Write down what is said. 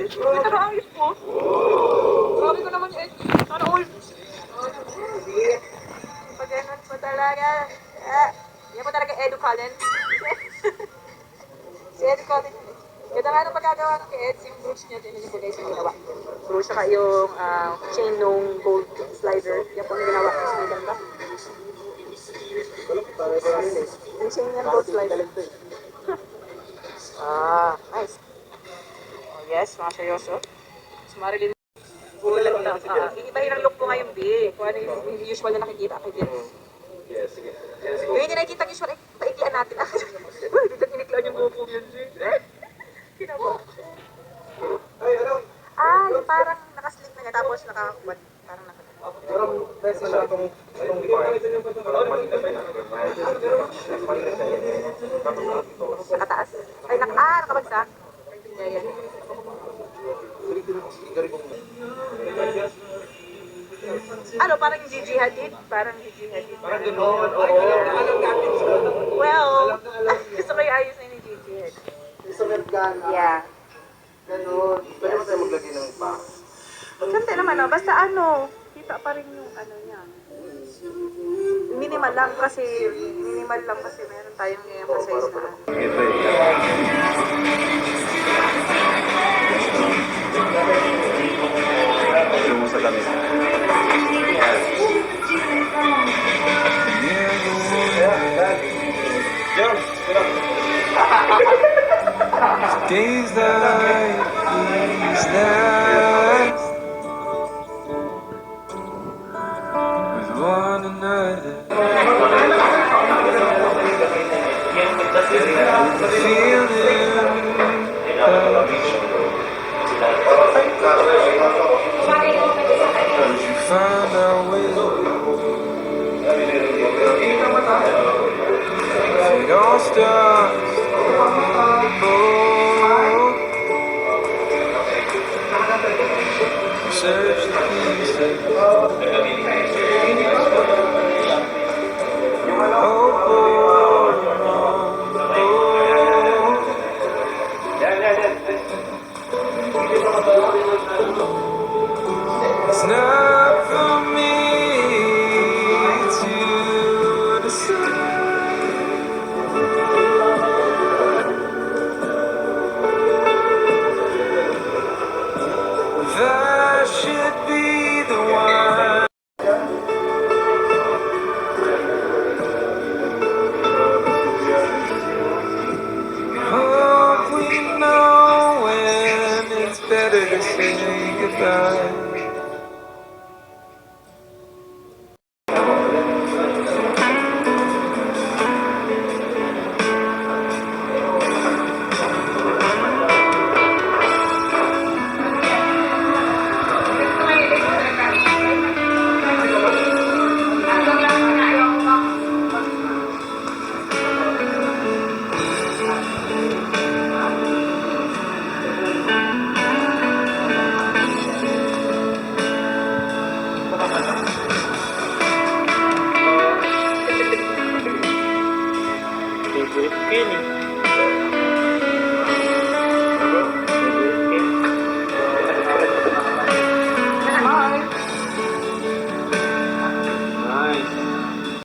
Ito na ang ayos po. Grabe ko naman yung edge. Sana all. Pag ganun po talaga. Yan po talaga Edu Cullen. Si Edu Cullen. Ganda nga nung pagkagawa ng kay Ed, yung brooch niya, tinan niyo po guys yung ginawa. Brooch, saka yung chain nung gold slider. Yan po yung ginawa. Mas ganda. Yung chain niya ng gold slider. Nice. Oh, yes, mga seryoso. Mas Marilyn. Iba-iba ang look ko ngayon, B. Kung ano yung usual na nakikita kay Bill. Yes, sige. Yung hindi nakikita usual, paiklian natin. Uy, dito iniklaan yung buko yun, G. Kinaba. Yung parang nakaslip na niya, tapos nakakuwan. Parang nakakuwan. Parang beses siya itong part. Parang maliit na Nakataas. Ay, nakabagsak. Yan. Ano, parang yung Gigi Hadid? Parang Gigi Hadid. Parang gano'n, oo. Well, gusto ko yung ayos na yung Gigi Hadid. Sulat gana. Yeah. Gano'n. Pwede mo tayo maglagay ng pa. Maganda naman, no? Basta kita pa rin yung niya. Minimal lang kasi meron tayong i-emphasize na Yung sa damit. Days like these last with one another. As you find our way, it all starts. Search the pieces. It's not for me to I should be the one. Hope we know when it's better to say goodbye. Favorite ko yun eh.